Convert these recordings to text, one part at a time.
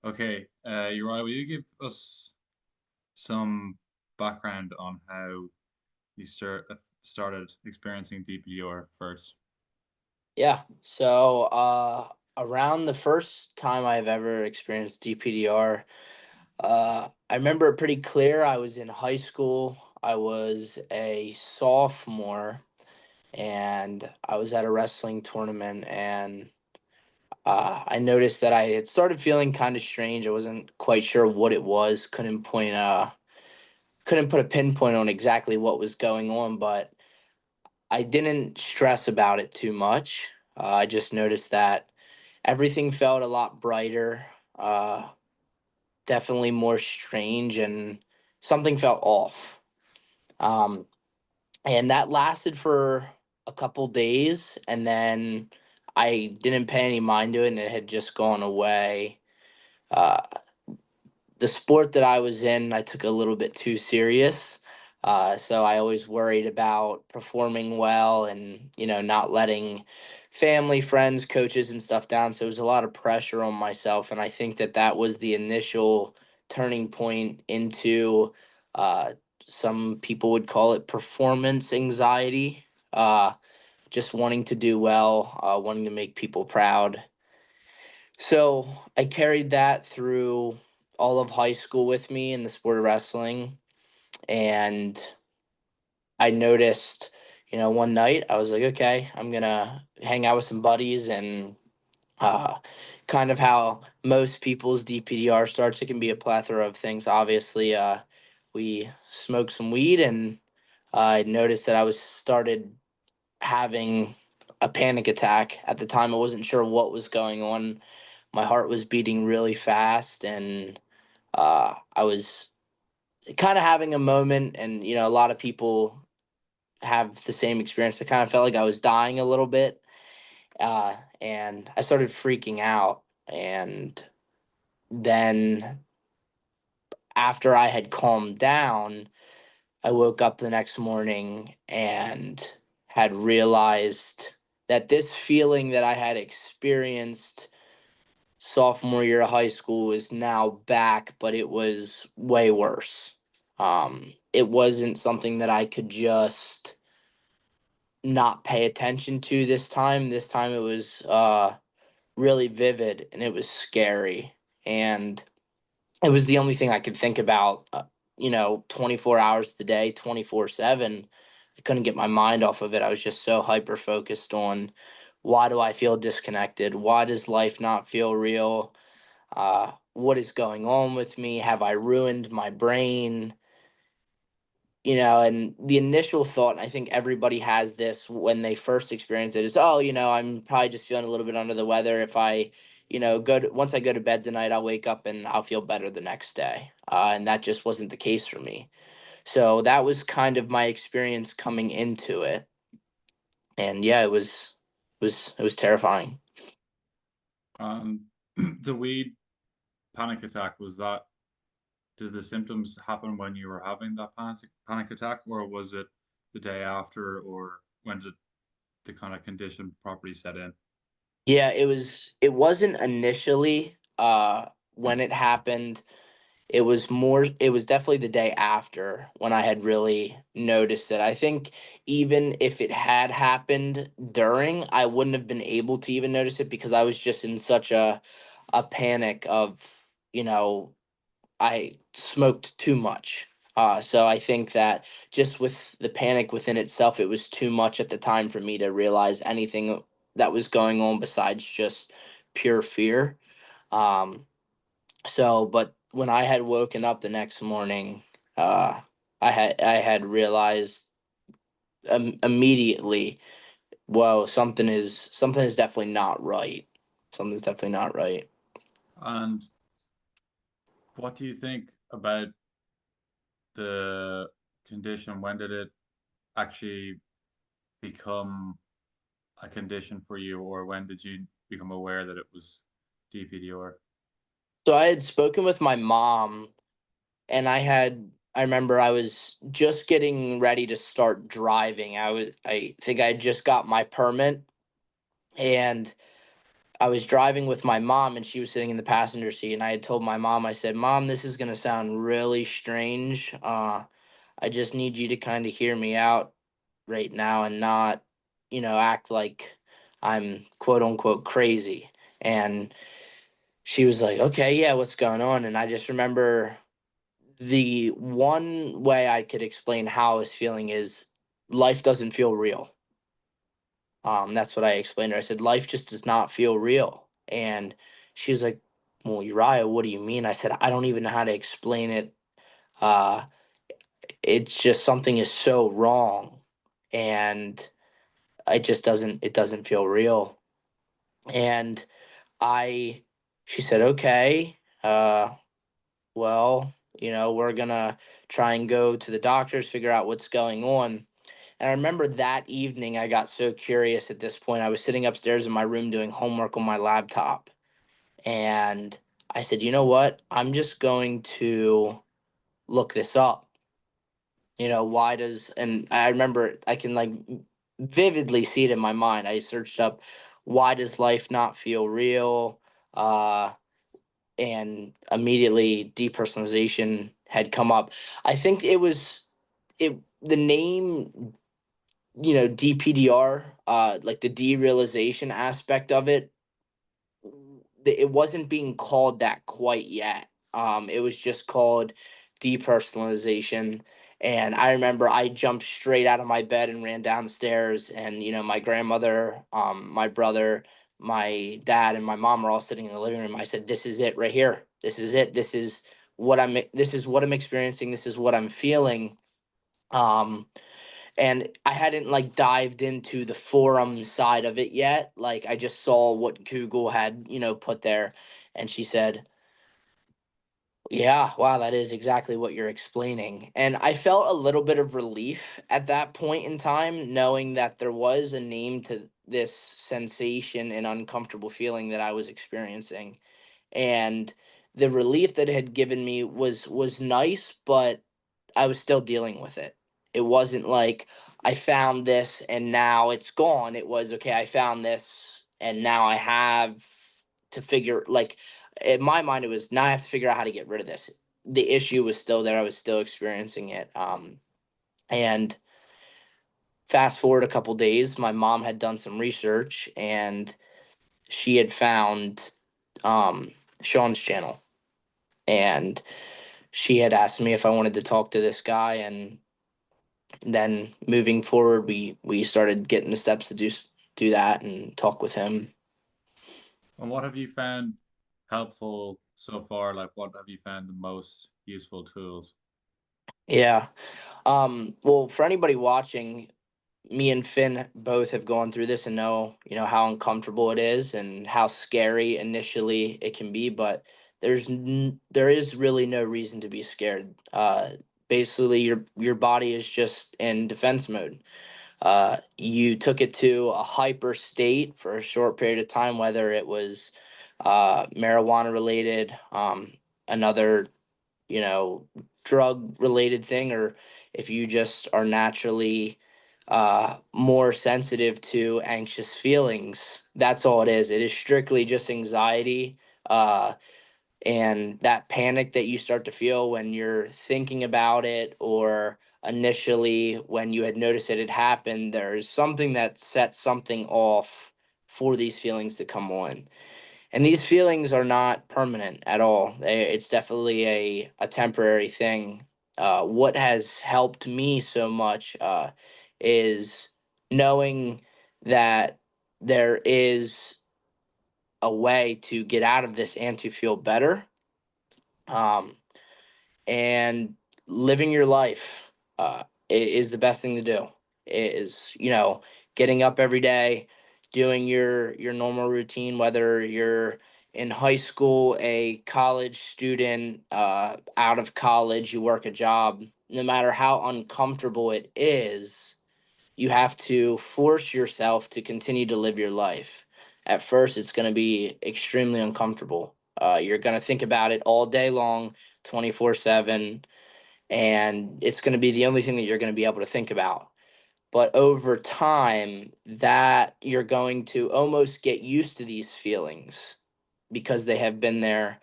Okay, Uriah, will you give us some background on how you started experiencing DPDR first? Yeah. So around the first time I've ever experienced DPDR, I remember it pretty clear. I was in high school. I was a sophomore and I was at a wrestling tournament and I noticed that I had started feeling kind of strange. I wasn't quite sure what it was. Couldn't put a pinpoint on exactly what was going on, but I didn't stress about it too much. I just noticed that everything felt a lot brighter, uh, definitely more strange, and something felt off. Um, and that lasted for a couple days, and then I didn't pay any mind to it, and it had just gone away. Uh, the sport that I was in, I took a little bit too serious. So I always worried about performing well and, not letting family, friends, coaches, and stuff down. So it was a lot of pressure on myself. And I think that that was the initial turning point into uh, some people would call it performance anxiety, uh, just wanting to do well, wanting to make people proud. So I carried that through all of high school with me in the sport of wrestling. And I noticed, one night I was like, okay, I'm going to hang out with some buddies and uh, kind of how most people's DPDR starts. It can be a plethora of things. Obviously, we smoked some weed and I noticed that I was started having a panic attack. At the time, I wasn't sure what was going on. My heart was beating really fast, and I was kind of having a moment. And a lot of people have the same experience. I kind of felt like I was dying a little bit, and I started freaking out. And then after I had calmed down, I woke up the next morning and had realized that this feeling that I had experienced sophomore year of high school is now back, but it was way worse. It wasn't something that I could just not pay attention to this time. This time it was really vivid and it was scary. And it was the only thing I could think about, 24 hours a day, 24/7. I couldn't get my mind off of it. I was just so hyper focused on why do I feel disconnected? Why does life not feel real? What is going on with me? Have I ruined my brain? And the initial thought, and I think everybody has this when they first experience it, is, oh, I'm probably just feeling a little bit under the weather. If I, once I go to bed tonight, I'll wake up and I'll feel better the next day. And that just wasn't the case for me. So that was kind of my experience coming into it. And yeah, it was terrifying. Um, the weed panic attack, did the symptoms happen when you were having that panic attack, or was it the day after, or when did the kind of condition properly set in? Yeah, it wasn't initially when it happened. It was definitely the day after when I had really noticed it. I think even if it had happened during, I wouldn't have been able to even notice it because I was just in such a panic of, you know, I smoked too much. So I think that just with the panic within itself, it was too much at the time for me to realize anything that was going on besides just pure fear. Um, but when I had woken up the next morning, uh, I had realized immediately, whoa, something is definitely not right. Something's definitely not right. And what do you think about the condition? When did it actually become a condition for you, or when did you become aware that it was DPDR? So I had spoken with my mom, and I remember I was just getting ready to start driving. I think I had just got my permit, and I was driving with my mom and she was sitting in the passenger seat, and I had told my mom, I said, "Mom, this is going to sound really strange. I just need you to kind of hear me out right now and not, act like I'm quote unquote crazy." And she was like, "Okay, yeah, what's going on?" And I just remember the one way I could explain how I was feeling is life doesn't feel real. That's what I explained to her. I said, life just does not feel real. And she's like, "Well, Uriah, what do you mean?" I said, "I don't even know how to explain it. Uh, it's just something is so wrong. And it doesn't feel real." And I, she said, "Okay, well, we're gonna try and go to the doctors, figure out what's going on." And I remember that evening, I got so curious at this point. I was sitting upstairs in my room doing homework on my laptop. And I said, "You know what? I'm just going to look this up. Why does," and I remember I can like vividly see it in my mind. I searched up, "Why does life not feel real?" Uh, and immediately depersonalization had come up. I think the name, DPDR, like the derealization aspect of it, it wasn't being called that quite yet. It was just called depersonalization. And I remember I jumped straight out of my bed and ran downstairs, and my grandmother, my brother, my dad, and my mom were all sitting in the living room. I said, "This is it right here. This is it. This is what I'm experiencing. This is what I'm feeling." Um, and I hadn't like dived into the forum side of it yet. Like I just saw what Google had, put there. And she said, "Yeah, wow, that is exactly what you're explaining." And I felt a little bit of relief at that point in time, knowing that there was a name to this sensation and uncomfortable feeling that I was experiencing. And the relief that it had given me was nice, but I was still dealing with it. It wasn't like I found this and now it's gone. It was, okay, I found this and now I have to figure, like, in my mind, it was, now I have to figure out how to get rid of this. The issue was still there. I was still experiencing it. And fast forward a couple days, my mom had done some research and she had found um, Sean's channel. And she had asked me if I wanted to talk to this guy, and then moving forward, we started getting the steps to do that and talk with him. And what have you found helpful so far? Like, what have you found the most useful tools? Yeah. Well, for anybody watching, me and Finn both have gone through this and know, how uncomfortable it is and how scary initially it can be, but there is really no reason to be scared. Basically your body is just in defense mode. You took it to a hyper state for a short period of time, whether it was marijuana related, another, you know, drug related thing, or if you just are naturally more sensitive to anxious feelings. That's all it is. It is strictly just anxiety. And that panic that you start to feel when you're thinking about it, or initially when you had noticed it had happened, there's something that sets something off for these feelings to come on. And these feelings are not permanent at all. It's definitely a temporary thing. What has helped me so much is knowing that there is a way to get out of this and to feel better. Um, and living your life is the best thing to do. It is, getting up every day, doing your normal routine, whether you're in high school, a college student, out of college, you work a job. No matter how uncomfortable it is, you have to force yourself to continue to live your life. At first, it's going to be extremely uncomfortable. You're going to think about it all day long, 24/7, and it's going to be the only thing that you're going to be able to think about. But over time, that you're going to almost get used to these feelings because they have been there.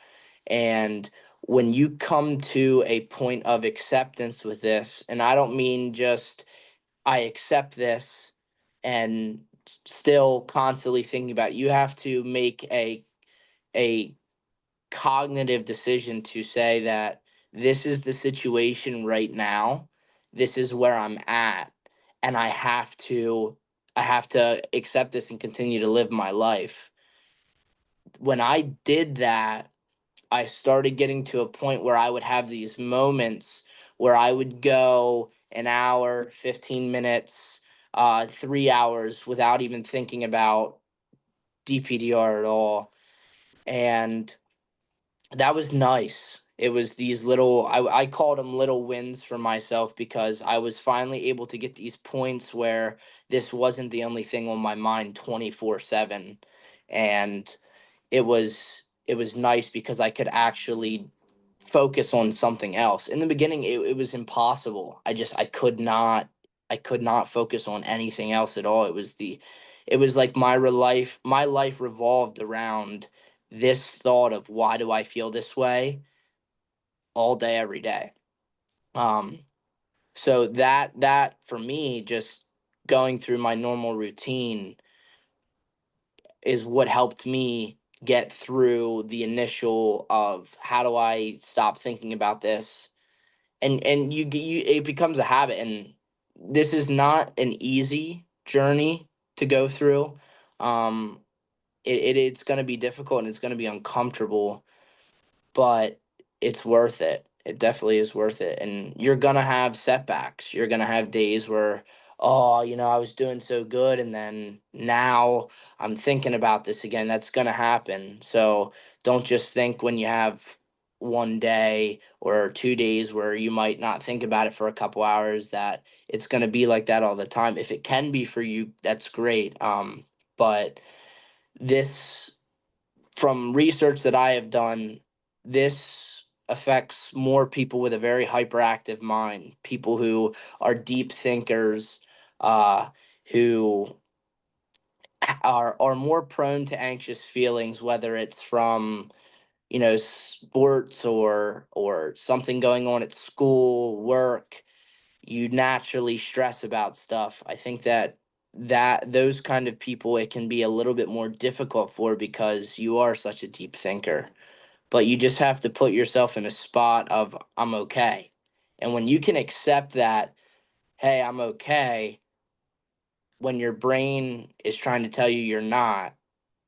And when you come to a point of acceptance with this, and I don't mean just I accept this and still constantly thinking about it, you have to make a cognitive decision to say that this is the situation right now. This is where I'm at, and I have to accept this and continue to live my life. When I did that, I started getting to a point where I would have these moments where I would go an hour, 15 minutes, 3 hours without even thinking about DPDR at all. And that was nice. It was these little, I called them little wins for myself because I was finally able to get these points where this wasn't the only thing on my mind 24/7. And it was nice because I could actually focus on something else. In the beginning, it was impossible. I could not focus on anything else at all. It was like my life revolved around this thought of why do I feel this way all day every day. Um so that for me, just going through my normal routine is what helped me get through the initial of how do I stop thinking about this. And you it becomes a habit, and this is not an easy journey to go through. um it's going to be difficult and it's going to be uncomfortable, but it's worth it. It definitely is worth it. And you're gonna have setbacks. You're gonna have days where, oh, I was doing so good, and then now I'm thinking about this again. That's gonna happen. So don't just think when you have one day or 2 days where you might not think about it for a couple hours that it's gonna be like that all the time. If it can be for you, that's great. But this from research that I have done, this affects more people with a very hyperactive mind, people who are deep thinkers, who are more prone to anxious feelings, whether it's from sports or something going on at school, work. You naturally stress about stuff. I think that those kind of people it can be a little bit more difficult for because you are such a deep thinker. But you just have to put yourself in a spot of I'm okay. And when you can accept that, hey, I'm okay, when your brain is trying to tell you you're not,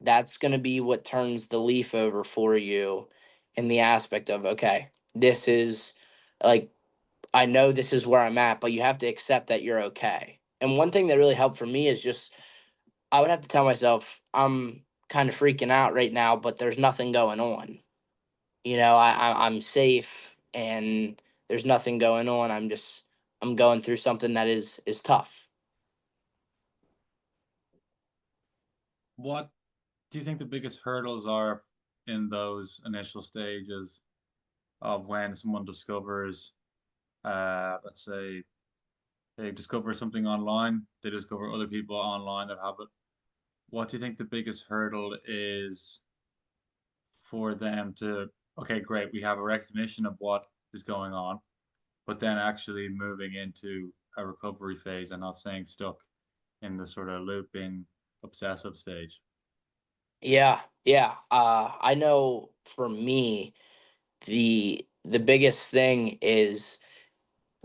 that's going to be what turns the leaf over for you in the aspect of, okay, this is like, I know this is where I'm at, but you have to accept that you're okay. And one thing that really helped for me is just, I would have to tell myself, I'm kind of freaking out right now, but there's nothing going on. I'm safe and there's nothing going on. I'm going through something that is tough. What do you think the biggest hurdles are in those initial stages of when someone discovers, let's say, they discover something online, they discover other people online that have it. What do you think the biggest hurdle is for them to, okay, great, we have a recognition of what is going on, but then actually moving into a recovery phase and not staying stuck in the sort of looping obsessive stage? Yeah, yeah. I know for me, the biggest thing is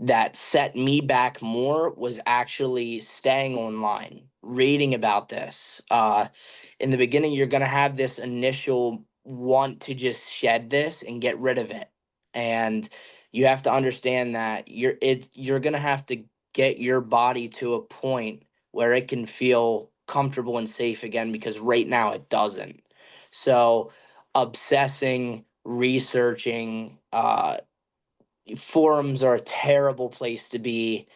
that set me back more was actually staying online, reading about this. In the beginning, you're going to have this initial want to just shed this and get rid of it. And you have to understand that you're going to have to get your body to a point where it can feel comfortable and safe again because right now it doesn't. So obsessing, researching, forums are a terrible place to be.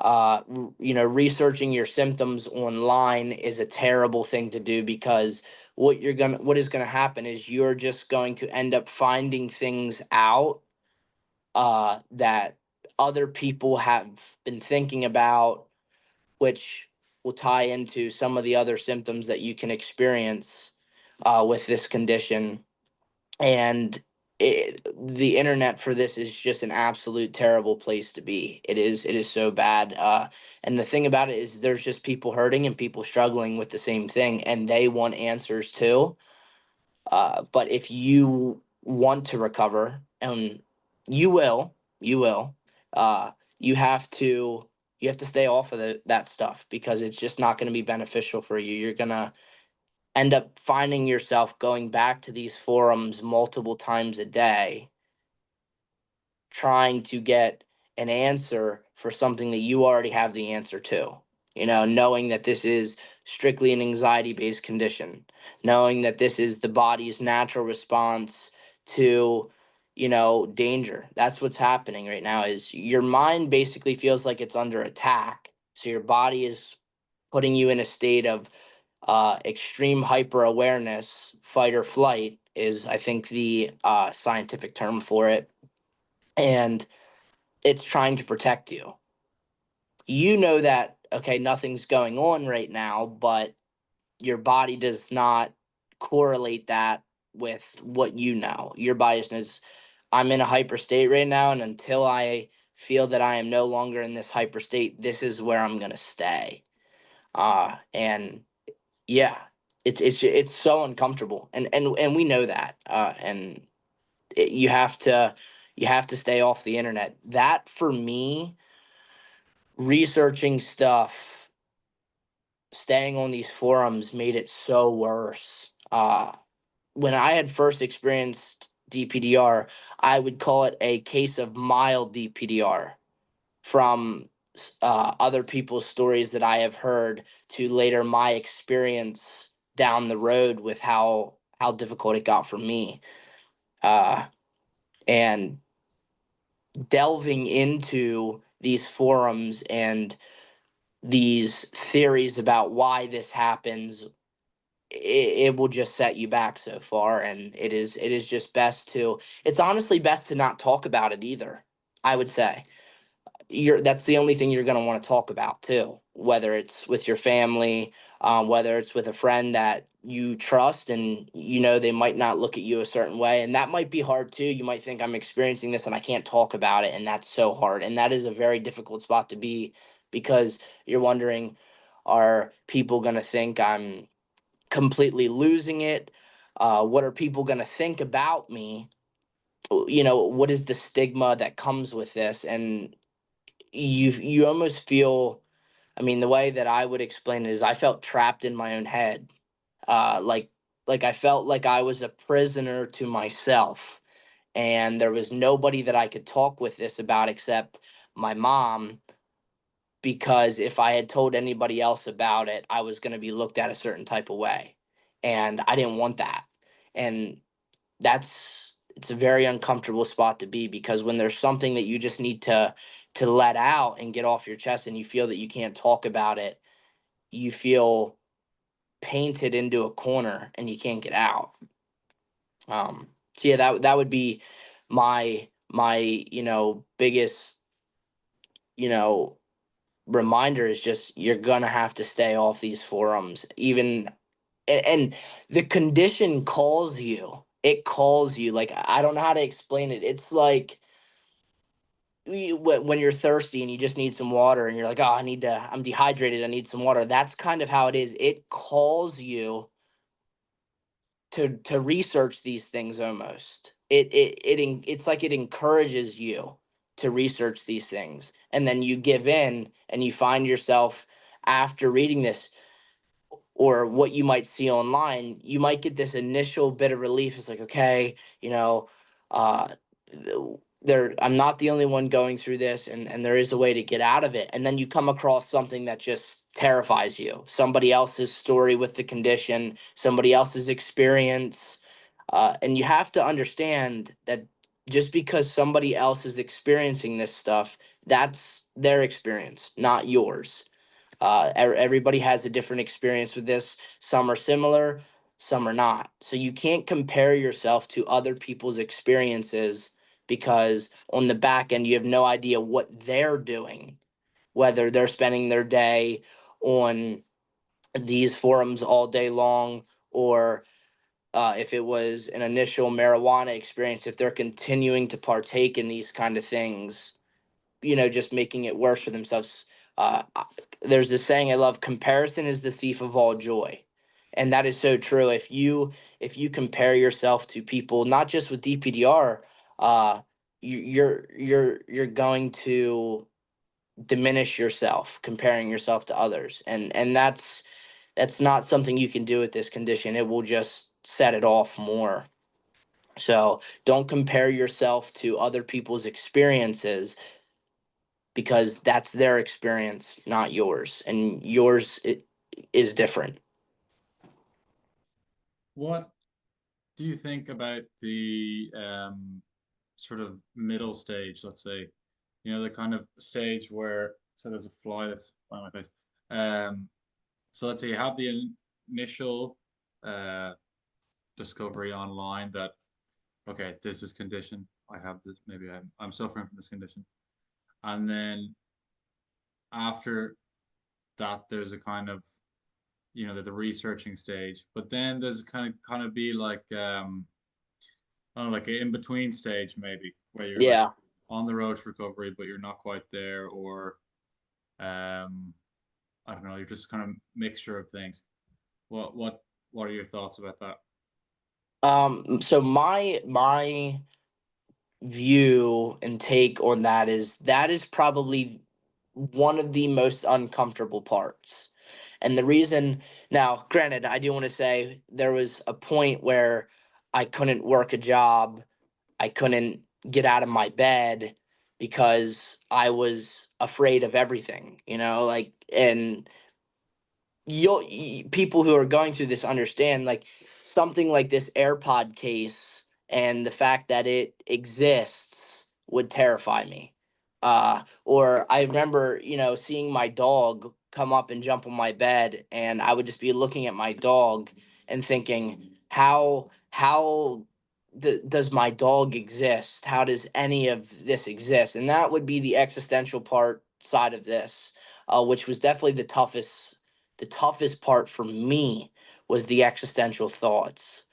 Researching your symptoms online is a terrible thing to do because what is gonna happen is you're just going to end up finding things out that other people have been thinking about, which will tie into some of the other symptoms that you can experience with this condition. And the internet for this is just an absolute terrible place to be. It is so bad. And the thing about it is, there's just people hurting and people struggling with the same thing, and they want answers too. But if you want to recover, and you will, uh, you have to you have to stay off of that stuff, because it's just not going to be beneficial for you. You're gonna end up finding yourself going back to these forums multiple times a day, trying to get an answer for something that you already have the answer to. Knowing that this is strictly an anxiety based condition, knowing that this is the body's natural response to, danger. That's what's happening right now, is your mind basically feels like it's under attack. So your body is putting you in a state of extreme hyper awareness. Fight or flight is, I think, the scientific term for it. And it's trying to protect you. You know that, okay, nothing's going on right now, but your body does not correlate that with what you know. Your body just knows, I'm in a hyper state right now, and until I feel that I am no longer in this hyper state, this is where I'm going to stay. And yeah, it's so uncomfortable, and we know that. And you have to stay off the internet. That, for me, researching stuff, staying on these forums, made it so worse. When I had first experienced DPDR, I would call it a case of mild DPDR, from other people's stories that I have heard, to later my experience down the road with how difficult it got for me. Uh, and delving into these forums and these theories about why this happens, it will just set you back so far. And it is just best to, it's honestly best to not talk about it either, I would say. That's the only thing you're going to want to talk about too, whether it's with your family, whether it's with a friend that you trust, and they might not look at you a certain way, and that might be hard too. You might think, I'm experiencing this and I can't talk about it, and that's so hard, and that is a very difficult spot to be, because you're wondering, are people going to think I'm completely losing it? What are people going to think about me? What is the stigma that comes with this? And you almost feel, I mean, the way that I would explain it is, I felt trapped in my own head. Like I felt like I was a prisoner to myself, and there was nobody that I could talk with this about except my mom, because if I had told anybody else about it, I was going to be looked at a certain type of way, and I didn't want that. And it's a very uncomfortable spot to be, because when there's something that you just need to let out and get off your chest, and you feel that you can't talk about it, you feel painted into a corner and you can't get out. So yeah, that would be my biggest you know reminder, is just, you're gonna have to stay off these forums, even. And the condition calls you. It calls you. Like, I don't know how to explain it. It's like, when you're thirsty and you just need some water, and you're like, oh, I'm dehydrated, I need some water. That's kind of how it is. It calls you to research these things almost. It's like it encourages you to research these things, and then you give in, and you find yourself, after reading this, or what you might see online, you might get this initial bit of relief. It's like, okay, uh, I'm not the only one going through this, and there is a way to get out of it. And then you come across something that just terrifies you. Somebody else's story with the condition, somebody else's experience. And you have to understand that, just because somebody else is experiencing this stuff, that's their experience, not yours. Everybody has a different experience with this. Some are similar, some are not. So you can't compare yourself to other people's experiences, because on the back end, you have no idea what they're doing. whether they're spending their day on these forums all day long, or if it was an initial marijuana experience, if they're continuing to partake in these kind of things, just making it worse for themselves. Uh, there's this saying I love: comparison is the thief of all joy. And that is so true. If you compare yourself to people, not just with DPDR, you're going to diminish yourself comparing yourself to others, and that's not something you can do with this condition. It will just set it off more. So don't compare yourself to other people's experiences, because that's their experience, not yours, and yours is different. What do you think about the sort of middle stage, let's say, the kind of stage where, so there's a fly that's on my face. Um, so let's say you have the initial uh, discovery online that, okay, this is condition. I have this, maybe I'm suffering from this condition. And then after that, there's a kind of, the researching stage. But then there's kind of be like, I don't know, like an in-between stage maybe, where you're like Yeah. on the road to recovery, but you're not quite there, or um, I don't know, you're just kind of mixture of things. What are your thoughts about that? So my view and take on that is probably one of the most uncomfortable parts. And the reason, now, granted, I do want to say there was a point where I couldn't work a job, I couldn't get out of my bed because I was afraid of everything, like, and people who are going through this understand, like, something like this AirPod case and the fact that it exists would terrify me. Or I remember, seeing my dog come up and jump on my bed, and I would just be looking at my dog and thinking, how does my dog exist? How does any of this exist? And that would be the existential part side of this, which was definitely the toughest part for me, was the existential thoughts,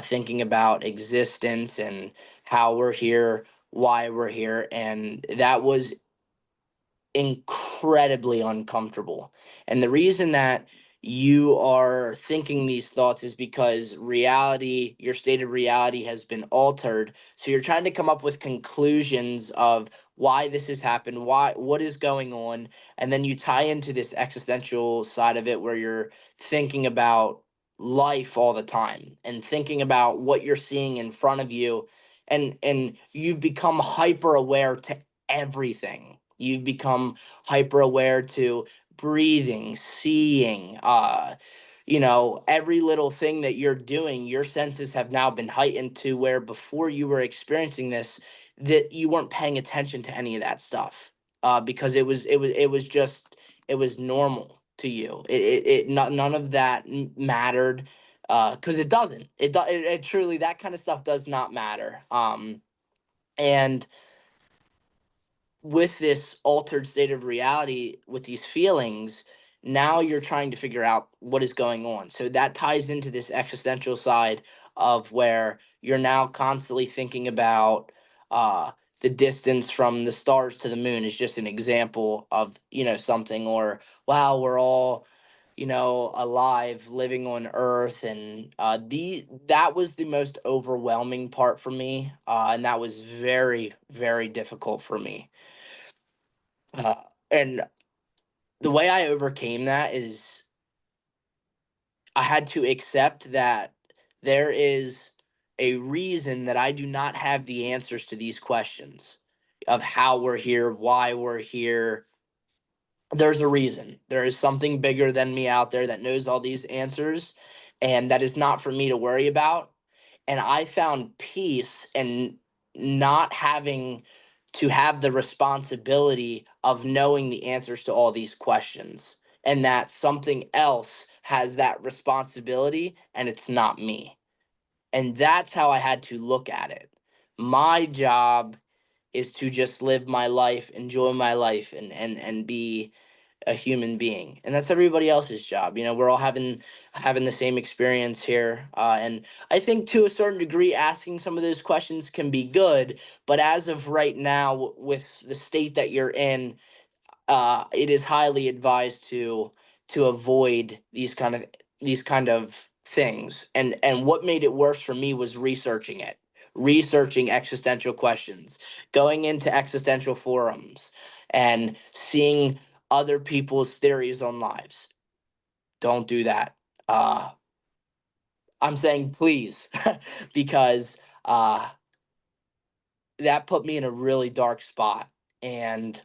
thinking about existence and how we're here, why we're here, and that was incredibly uncomfortable. And the reason that you are thinking these thoughts is because reality, your state of reality, has been altered. So you're trying to come up with conclusions of why this has happened, what is going on, and then you tie into this existential side of it where you're thinking about life all the time and thinking about what you're seeing in front of you, and you've become hyper aware to everything. You've become hyper aware to breathing, seeing, every little thing that you're doing. Your senses have now been heightened to where before you were experiencing this, that you weren't paying attention to any of that stuff, because it was normal to you. None of that mattered, because it doesn't. It truly, that kind of stuff does not matter. And with this altered state of reality, with these feelings, now you're trying to figure out what is going on. So that ties into this existential side of where you're now constantly thinking about, uh, the distance from the stars to the moon is just an example of, something. Or, wow, we're all, alive, living on Earth. And that was the most overwhelming part for me, and that was very, very difficult for me. Uh, and the way I overcame that is I had to accept that there is a reason that I do not have the answers to these questions of how we're here, why we're here. There's a reason. There is something bigger than me out there that knows all these answers, and that is not for me to worry about. And I found peace in not having to have the responsibility of knowing the answers to all these questions, and that something else has that responsibility and it's not me. And that's how I had to look at it. My job is to just live my life, enjoy my life, and be a human being. And that's everybody else's job. You know, we're all having the same experience here. And I think to a certain degree, asking some of those questions can be good. But as of right now, with the state that you're in, it is highly advised to avoid these kind of things. And what made it worse for me was researching existential questions, going into existential forums, and seeing other people's theories on lives. Don't do that. Uh, I'm saying please, because uh, that put me in a really dark spot. And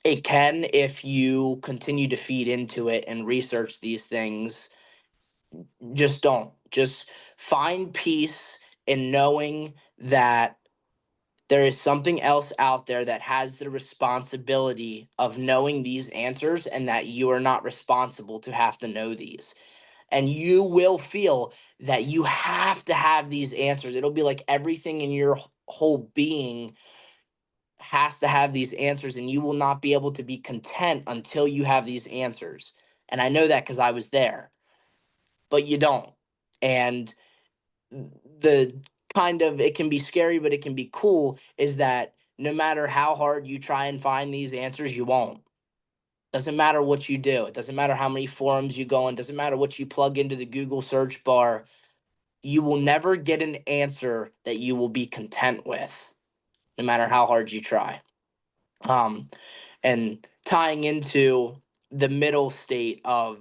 it can, if you continue to feed into it and research these things, just don't. Just find peace in knowing that there is something else out there that has the responsibility of knowing these answers, and that you are not responsible to have to know these. And you will feel that you have to have these answers. It'll be like everything in your whole being has to have these answers, and you will not be able to be content until you have these answers. And I know that because I was there, but you don't. And the kind of, it can be scary, but it can be cool, is that no matter how hard you try and find these answers, you won't. Doesn't matter what you do. It doesn't matter how many forums you go in. Doesn't matter what you plug into the Google search bar. You will never get an answer that you will be content with, no matter how hard you try. Um, and tying into the middle state of,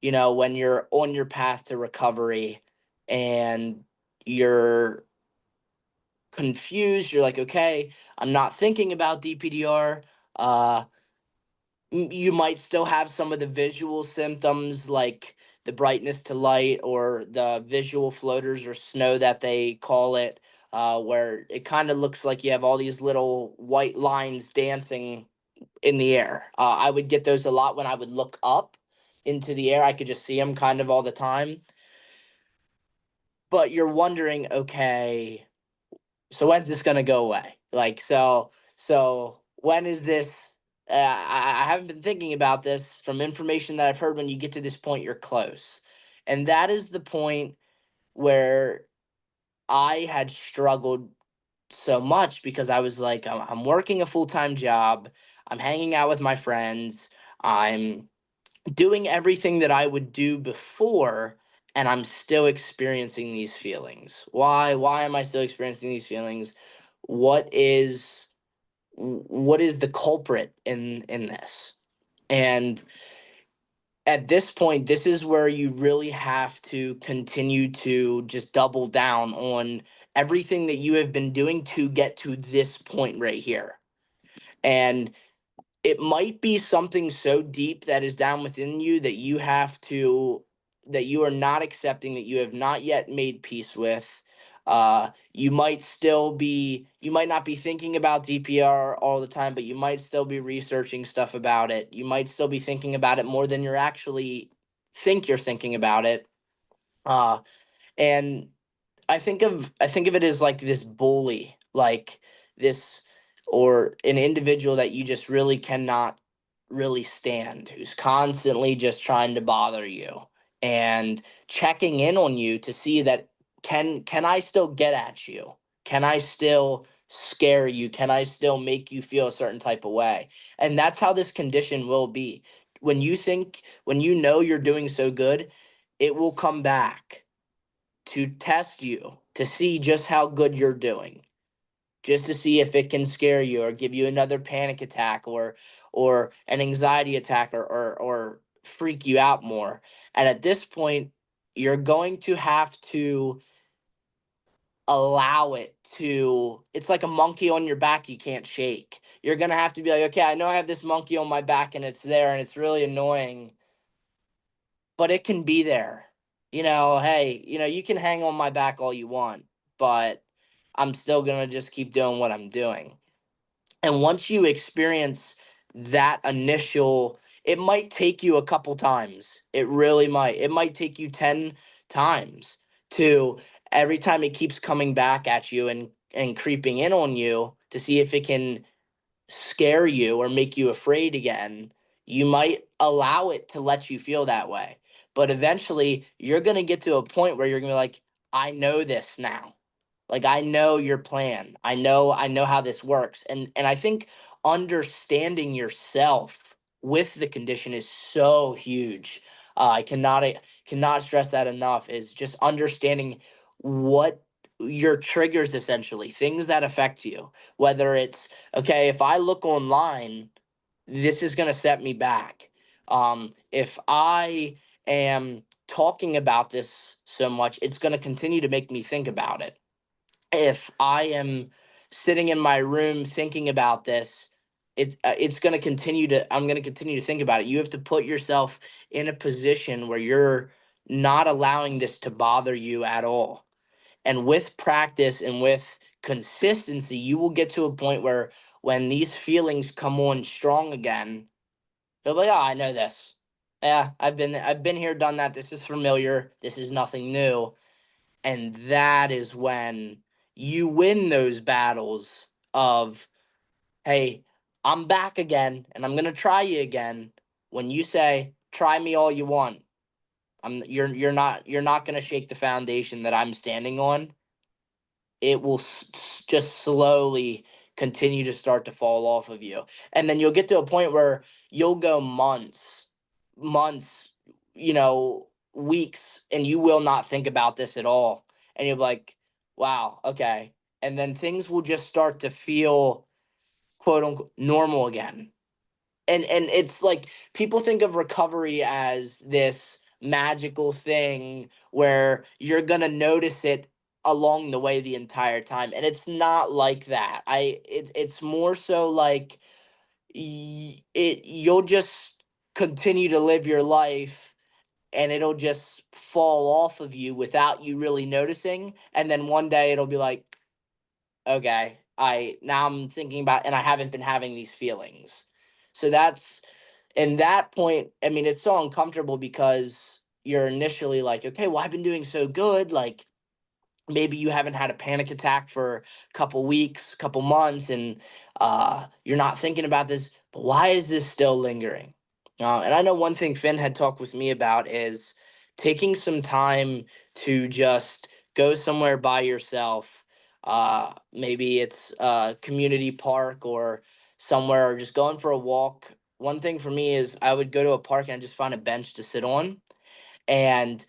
you know, when you're on your path to recovery and you're confused, you're like, okay, I'm not thinking about DPDR. uh you might still have some of the visual symptoms, like the brightness to light, or the visual floaters, or snow that they call it, where it kind of looks like you have all these little white lines dancing in the air. I would get those a lot when I would look up into the air. I could just see them kind of all the time. But you're wondering, okay, so when's this gonna go away? Like, so when is this? I haven't been thinking about this. From information that I've heard, when you get to this point, you're close, and that is the point where I had struggled so much, because I was like, I'm working a full time job, I'm hanging out with my friends, I'm doing everything that I would do before, and I'm still experiencing these feelings. Why? Why am I still experiencing these feelings? What is what is the culprit in this? And at this point, this is where you really have to continue to just double down on everything that you have been doing to get to this point right here. And it might be something so deep that is down within you that you have to, that you are not accepting, that you have not yet made peace with. You might not be thinking about DPR all the time, but you might still be researching stuff about it. You might still be thinking about it more than you're actually think you're thinking about it. uh and I think of it as like this bully, like this, or an individual that you just really cannot really stand, who's constantly just trying to bother you and checking in on you to see that, can I still get at you? Can I still scare you? Can I still make you feel a certain type of way? And that's how this condition will be. When you know you're doing so good, it will come back to test you, to see just how good you're doing, just to see if it can scare you or give you another panic attack, or an anxiety attack, or freak you out more. And at this point, you're going to have to allow it to, it's like a monkey on your back you can't shake. You're going to have to be like, okay, I know I have this monkey on my back and it's there and it's really annoying, but it can be there. You know, hey, you know, you can hang on my back all you want, but I'm still going to just keep doing what I'm doing. And once you experience that initial, it might take you a couple times. It really might. It might take you 10 times to, every time it keeps coming back at you, and creeping in on you to see if it can scare you or make you afraid again, you might allow it to let you feel that way. But eventually, you're going to get to a point where you're going to be like, I know this now. Like I know your plan. I know how this works. And I think understanding yourself with the condition is so huge. I cannot stress that enough, is just understanding what your triggers, essentially things that affect you, whether it's, okay, if I look online, this is going to set me back. If I am talking about this so much, it's going to continue to make me think about it. If I am sitting in my room thinking about this, it's going to continue to I'm going to continue to think about it. You have to put yourself in a position where you're not allowing this to bother you at all. And with practice and with consistency, you will get to a point where when these feelings come on strong again, you'll be like, "Oh, I know this. Yeah, I've been here, done that. This is familiar. This is nothing new." And that is when you win those battles of, hey, I'm back again and I'm going to try you again. When you say, try me all you want, you're not going to shake the foundation that I'm standing on. It will just slowly continue to start to fall off of you. And then you'll get to a point where you'll go months, weeks, and you will not think about this at all. And you'll be like, wow, okay. And then things will just start to feel quote unquote normal again. And it's like people think of recovery as this magical thing where you're gonna notice it along the way the entire time, and it's not like that. It's more so like you'll just continue to live your life, and it'll just fall off of you without you really noticing, and then one day it'll be like, okay, I'm thinking about, and I haven't been having these feelings. So that's, and that point, I mean, it's so uncomfortable because you're initially like, okay, well, I've been doing so good. Like maybe you haven't had a panic attack for a couple weeks, couple months, and you're not thinking about this. But why is this still lingering? And I know one thing Finn had talked with me about is taking some time to just go somewhere by yourself. Maybe it's a community park or somewhere, or just going for a walk. One thing for me is I would go to a park and just find a bench to sit on, and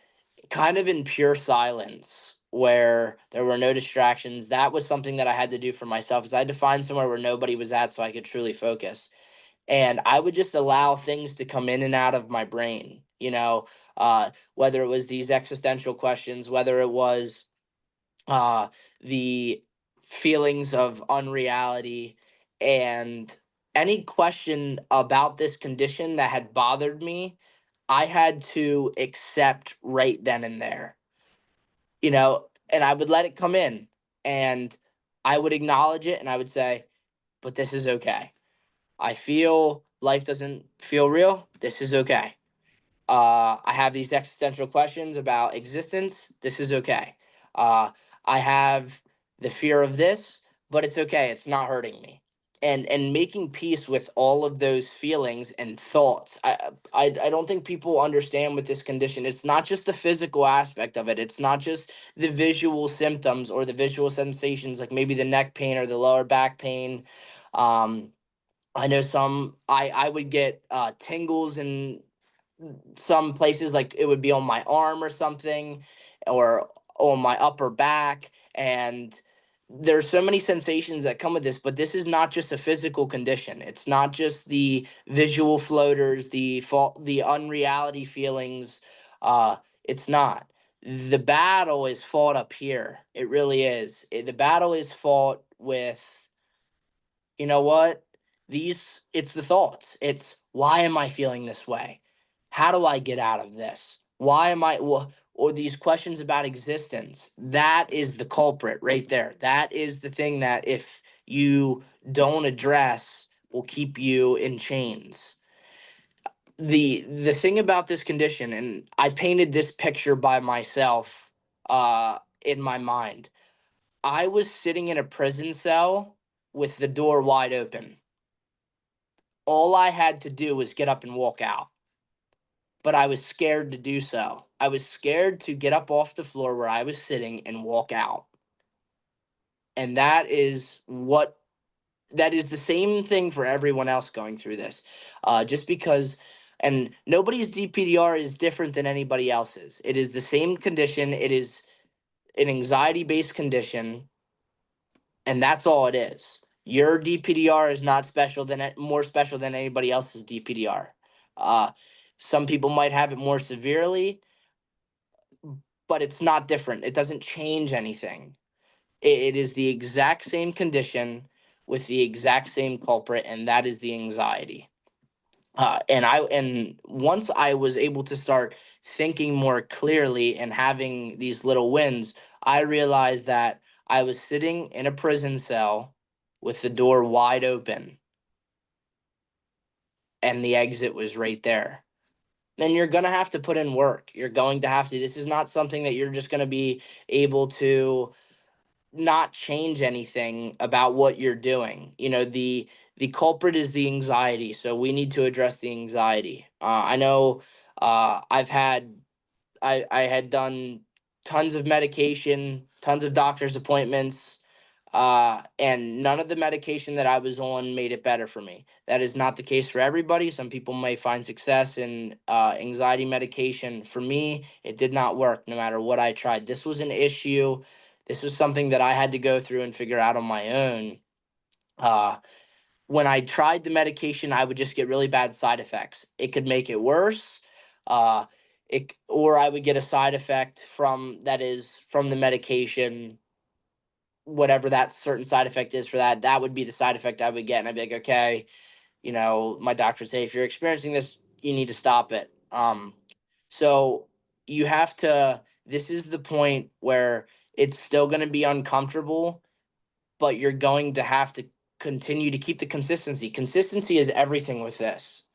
kind of in pure silence where there were no distractions. That was something that I had to do for myself, is I had to find somewhere where nobody was at so I could truly focus. And I would just allow things to come in and out of my brain, whether it was these existential questions, whether it was uh, the feelings of unreality, and any question about this condition that had bothered me, I had to accept right then and there, and I would let it come in, and I would acknowledge it, and I would say, but this is okay. I feel life doesn't feel real. This is okay. I have these existential questions about existence. This is okay. Uh, I have the fear of this, but it's okay. It's not hurting me. And making peace with all of those feelings and thoughts. I don't think people understand with this condition. It's not just the physical aspect of it. It's not just the visual symptoms or the visual sensations, like maybe the neck pain or the lower back pain. Um, I know I would get tingles in some places, like it would be on my arm or something, or on my upper back. And there's so many sensations that come with this, but this is not just a physical condition. It's not just the visual floaters, the unreality feelings. It's not. The battle is fought up here. It really is. The battle is fought with, you know what? It's the thoughts. It's, why am I feeling this way? How do I get out of this? Why am I, or these questions about existence? That is the culprit right there. That is the thing that if you don't address will keep you in chains. The thing about this condition, and I painted this picture by myself in my mind. I was sitting in a prison cell with the door wide open. All I had to do was get up and walk out, but I was scared to do so. I was scared to get up off the floor where I was sitting and walk out. And that is the same thing for everyone else going through this. Just because, and nobody's DPDR is different than anybody else's. It is the same condition. It is an anxiety based condition, and that's all it is. Your DPDR is not more special than anybody else's DPDR. Uh, some people might have it more severely, but it's not different. It doesn't change anything. It is the exact same condition with the exact same culprit, and that is the anxiety. And once I was able to start thinking more clearly and having these little wins, I realized that I was sitting in a prison cell with the door wide open, and the exit was right there. Then you're gonna have to put in work. You're going to have to. This is not something that you're just gonna be able to not change anything about what you're doing. The culprit is the anxiety, so we need to address the anxiety. I know I had done tons of medication, tons of doctor's appointments, and none of the medication that I was on made it better for me. That is not the case for everybody. Some people may find success in anxiety medication. For me, it did not work no matter what I tried. This was an issue. This was something that I had to go through and figure out on my own. Uh, when I tried the medication, I would just get really bad side effects. It could make it worse. Uh, or I would get a side effect from the medication, whatever that certain side effect is for that. That would be the side effect I would get, and I'd be like, okay, my doctor say if you're experiencing this, you need to stop it. So you have to. This is the point where it's still going to be uncomfortable, but you're going to have to continue to keep the consistency. Consistency is everything with this.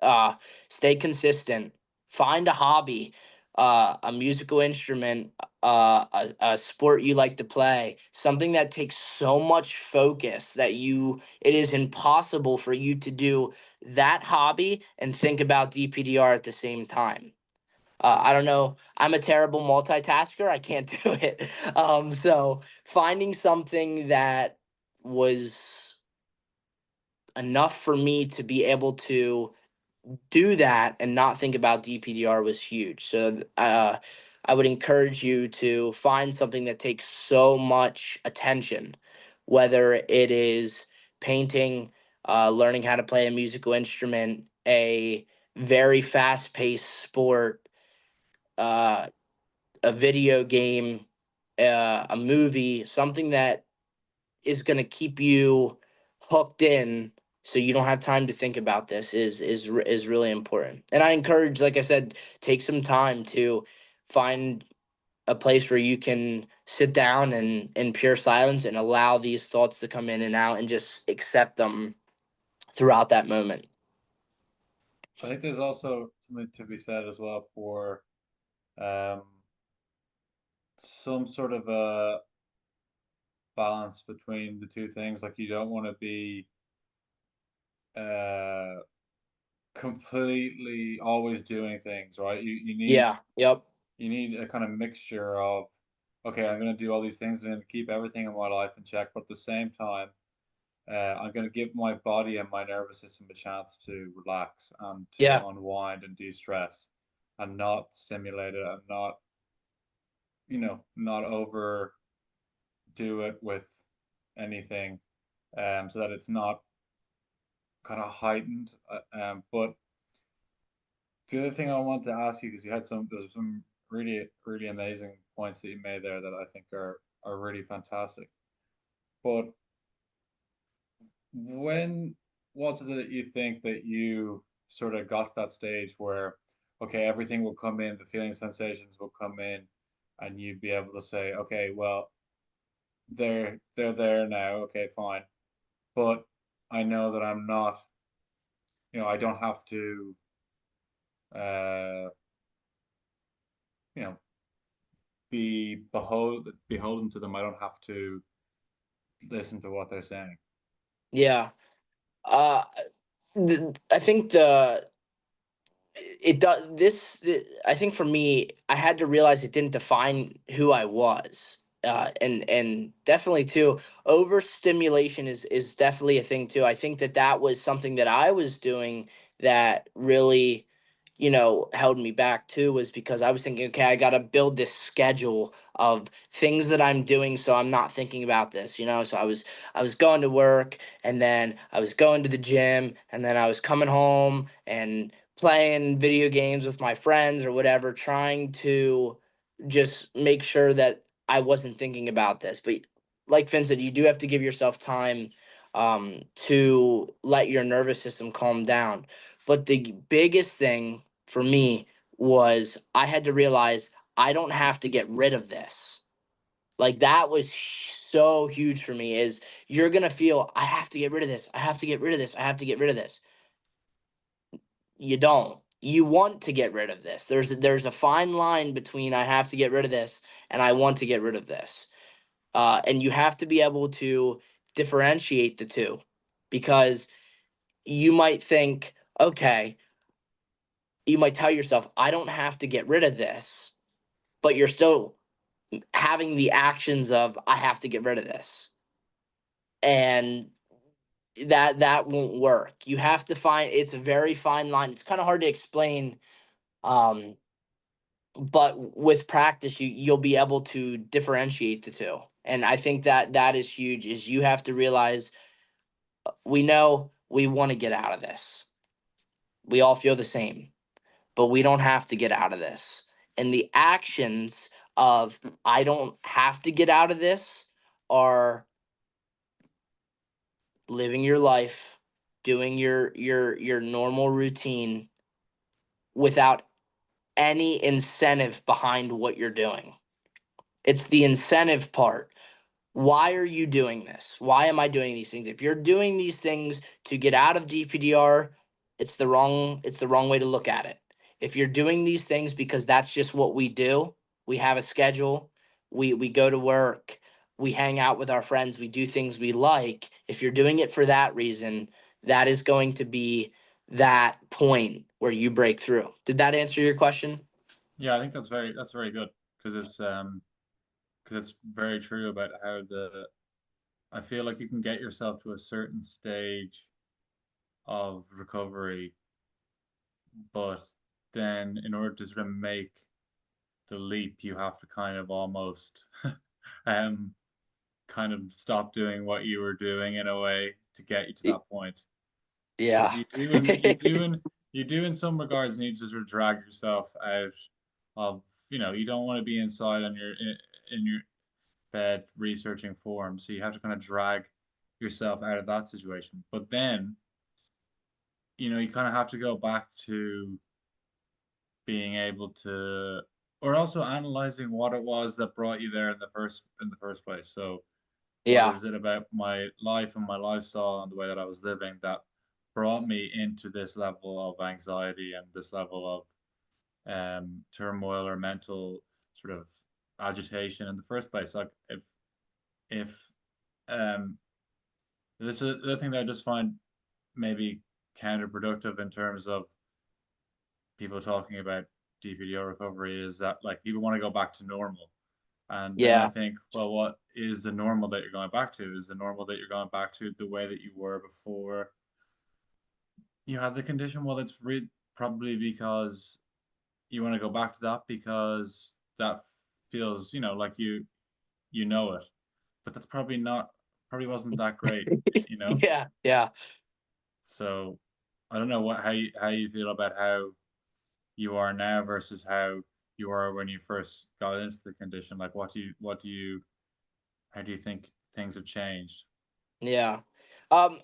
Stay consistent. Find a hobby, a musical instrument, a sport you like to play, something that takes so much focus that it is impossible for you to do that hobby and think about DPDR at the same time. I don't know. I'm a terrible multitasker. I can't do it. So finding something that was enough for me to be able to do that and not think about DPDR was huge. So I would encourage you to find something that takes so much attention, whether it is painting, learning how to play a musical instrument, a very fast paced sport, uh, a video game, a movie, something that is going to keep you hooked in, so you don't have time to think about this is really important. And I encourage, like I said, take some time to find a place where you can sit down and in pure silence and allow these thoughts to come in and out and just accept them throughout that moment. I think there's also something to be said as well for um, some sort of a balance between the two things. Like you don't want to be uh, completely always doing things, right? Yeah. Yep. You need a kind of mixture of, okay, I'm going to do all these things and keep everything in my life in check, but at the same time, I'm going to give my body and my nervous system a chance to relax and to Yeah. unwind and de-stress and not stimulate it and not overdo it with anything, so that it's not kind of heightened. But the other thing I want to ask you, because there's some really, really amazing points that you made there that I think are really fantastic. But when was it that you think that you sort of got to that stage where, okay, everything will come in, the feeling sensations will come in, and you'd be able to say, okay, well, they're there now, okay, fine. But I know that I'm not, I don't have to, uh, you know, be beholden to them. I don't have to. listen to what they're saying. Yeah. Uh, I think it does I think for me, I had to realize it didn't define who I was. And definitely too, overstimulation is definitely a thing too. I think that that was something that I was doing that really, held me back too, was because I was thinking, okay, I got to build this schedule of things that I'm doing so I'm not thinking about this. So I was going to work, and then I was going to the gym, and then I was coming home and playing video games with my friends or whatever, trying to just make sure that I wasn't thinking about this. But like Vincent, you do have to give yourself time to let your nervous system calm down. But the biggest thing for me was I had to realize I don't have to get rid of this. Like that was so huge for me, is you're going to feel I have to get rid of this. I have to get rid of this. I have to get rid of this. You don't. You want to get rid of this. There's a fine line between I have to get rid of this and I want to get rid of this. And you have to be able to differentiate the two, because you might think, okay, you might tell yourself, I don't have to get rid of this, but you're still having the actions of I have to get rid of this. And that won't work. You have to find, it's a very fine line. It's kind of hard to explain. Um, but with practice, you'll be able to differentiate the two. And I think that that is huge, is you have to realize we know we want to get out of this. We all feel the same, but we don't have to get out of this. And the actions of I don't have to get out of this are living your life, doing your normal routine without any incentive behind what you're doing. It's the incentive part. Why are you doing this? Why am I doing these things? If you're doing these things to get out of DPDR, it's the wrong way to look at it. If you're doing these things because that's just what we do, we have a schedule, we go to work, we hang out with our friends, we do things we like. If you're doing it for that reason, that is going to be that point where you break through. Did that answer your question? Yeah, I think that's very good because it's very true about how the I feel like you can get yourself to a certain stage of recovery, but then in order to sort of make the leap, you have to kind of almost um kind of stop doing what you were doing in a way to get you to Y- that point. Because Yeah. you do in some regards need to sort of drag yourself out of, you don't want to be inside on in your bed researching forms, so you have to kind of drag yourself out of that situation. But then, you kind of have to go back to being able to, or also analyzing what it was that brought you there in the first place. So, what Yeah. is it about my life and my lifestyle and the way that I was living that brought me into this level of anxiety and this level of turmoil or mental sort of agitation in the first place? Like if um, this is the thing that I just find maybe counterproductive in terms of people talking about DPDR recovery is that like people want to go back to normal. And then I Yeah. think, well, what is the normal that you're going back to? Is the normal that you're going back to the way that you were before you had the condition? Well, it's probably because you want to go back to that because that feels, like you know it. But that's probably wasn't that great. Yeah. Yeah. So I don't know how you feel about how you are now versus how you were when you first got into the condition. Like, how do you think things have changed? Yeah. And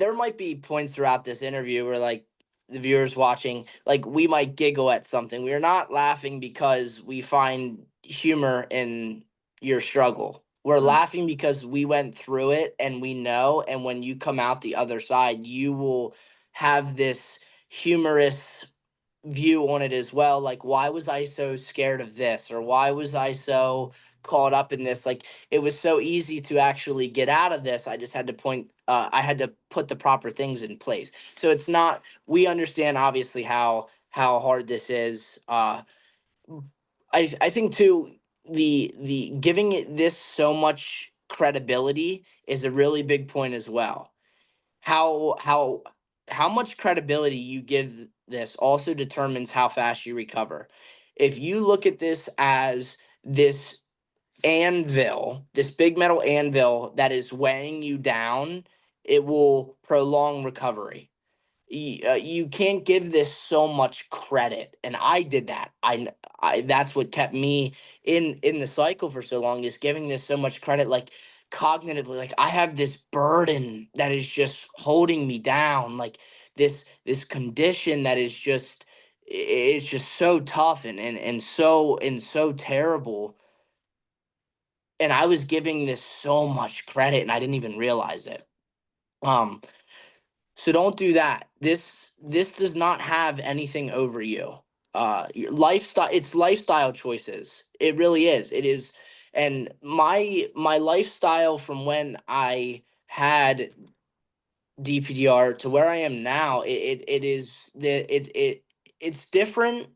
there might be points throughout this interview where, like, the viewers watching, like, we might giggle at something. We are not laughing because we find humor in your struggle. We're Mm. laughing because we went through it and we know, and when you come out the other side, you will have this humorous view on it as well. Like, why was I so scared of this? Or why was I so caught up in this. Like, it was so easy to actually get out of this. I just had to I had to put the proper things in place. So it's not, we understand obviously how hard this is. I think too, the giving it this so much credibility is a really big point as well. How how how much credibility you give this also determines how fast you recover. If you look at this as this anvil, this big metal anvil that is weighing you down, it will prolong recovery. You can't give this so much credit, and I did that. That's what kept me in the cycle for so long, is giving this so much credit, like cognitively, like I have this burden that is just holding me down, like this condition that is just, it's just so tough and so terrible, and I was giving this so much credit and I didn't even realize it. Um, so don't do that. This does not have anything over you. Your lifestyle, it's lifestyle choices. It really is. It is. And my lifestyle from when I had DPDR to where I am now, it is it's different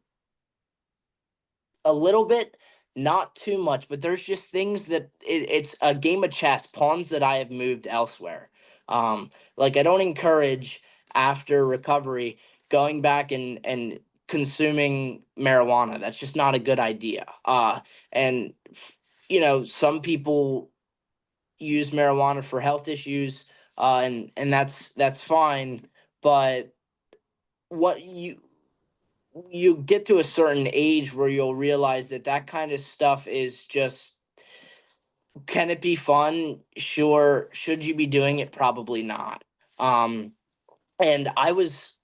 a little bit, not too much, but there's just things that it's a game of chess, pawns that I have moved elsewhere. Like, I don't encourage, after recovery, going back and consuming marijuana. That's just not a good idea. And some people use marijuana for health issues, and that's fine. But what you get to a certain age where you'll realize that that kind of stuff is just, can it be fun? Sure. Should you be doing it? Probably not. Um, and I was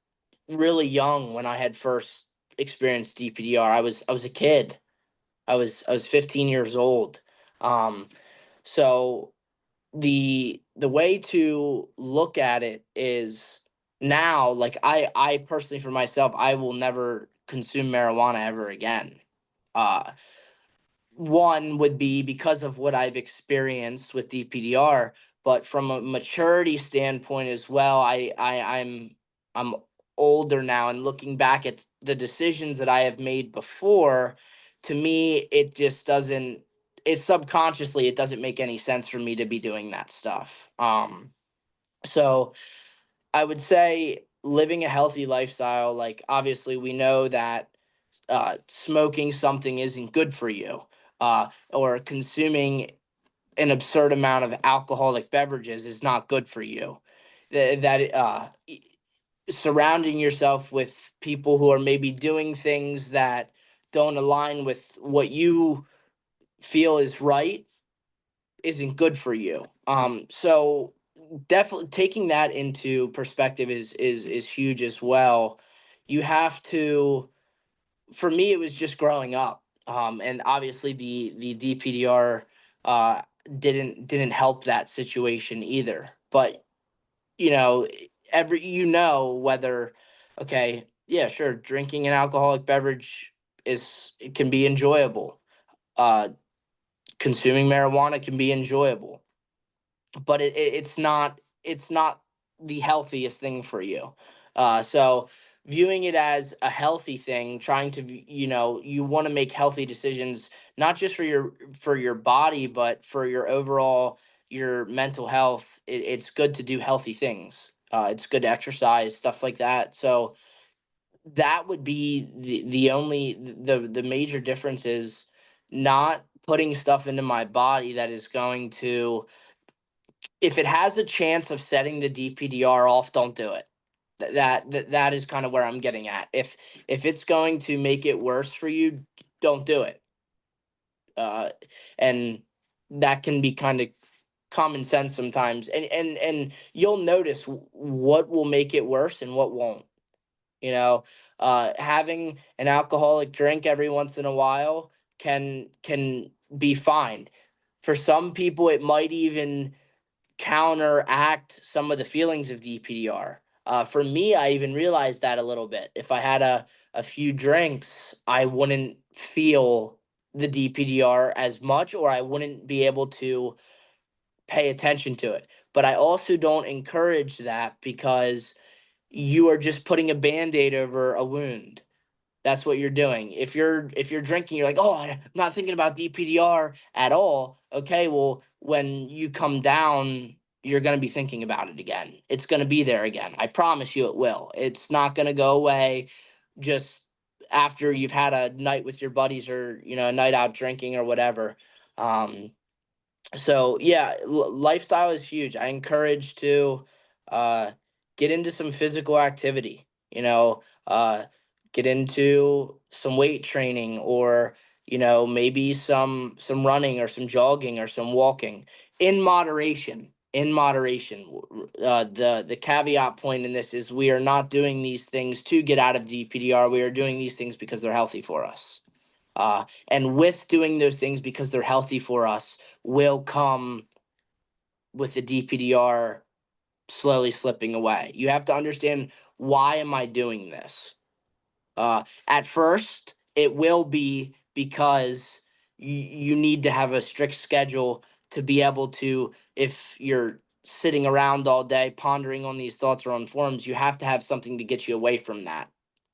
really young when I had first experienced DPDR. I was a kid. I was 15 years old. Um, so the way to look at it is, now, like, I personally, for myself, I will never consume marijuana ever again. uh One would be because of what I've experienced with DPDR, but from a maturity standpoint as well, I'm older now, and looking back at the decisions that I have made before, to me, it just doesn't, it subconsciously, it doesn't make any sense for me to be doing that stuff. So I would say living a healthy lifestyle, like, obviously we know that smoking something isn't good for you, or consuming an absurd amount of alcoholic beverages is not good for you. Surrounding yourself with people who are maybe doing things that don't align with what you feel is right isn't good for you. So definitely taking that into perspective is huge as well. You have to, for me, it was just growing up, and obviously the DPDR uh, didn't help that situation either. But you know, whether, okay, yeah, sure, drinking an alcoholic beverage it can be enjoyable. Uh, Consuming marijuana can be enjoyable, but it's not the healthiest thing for you. So viewing it as a healthy thing, trying to you want to make healthy decisions, not just for your body, but for your overall, your mental health. It's good to do healthy things. It's good to exercise, stuff like that. So that would be the only the major difference is not putting stuff into my body that is going to, if it has a chance of setting the DPDR off, don't do it. That is kind of where I'm getting at. If it's going to make it worse for you, don't do it. Uh, and that can be kind of common sense sometimes, and you'll notice what will make it worse and what won't. You know, having an alcoholic drink every once in a while can be fine. For some people, it might even counteract some of the feelings of DPDR. For me, I even realized that a little bit. If I had a few drinks, I wouldn't feel the DPDR as much, or I wouldn't be able to pay attention to it. But I also don't encourage that, because you are just putting a band-aid over a wound. That's what you're doing. If you're drinking, you're like, oh, I'm not thinking about DPDR at all. Okay, well, when you come down, you're gonna be thinking about it again. It's gonna be there again. I promise you, it will. It's not gonna go away just after you've had a night with your buddies, or a night out drinking or whatever. Um, so yeah, lifestyle is huge. I encourage to uh get into some physical activity, get into some weight training, or maybe some running, or some jogging, or some walking, in moderation. The caveat point in this is, we are not doing these things to get out of DPDR. We are doing these things because they're healthy for us. And with doing those things because they're healthy for us, will come with the DPDR slowly slipping away. You have to understand, why am I doing this? At first, it will be because you need to have a strict schedule to be able to, if you're sitting around all day pondering on these thoughts or on forums, you have to have something to get you away from that.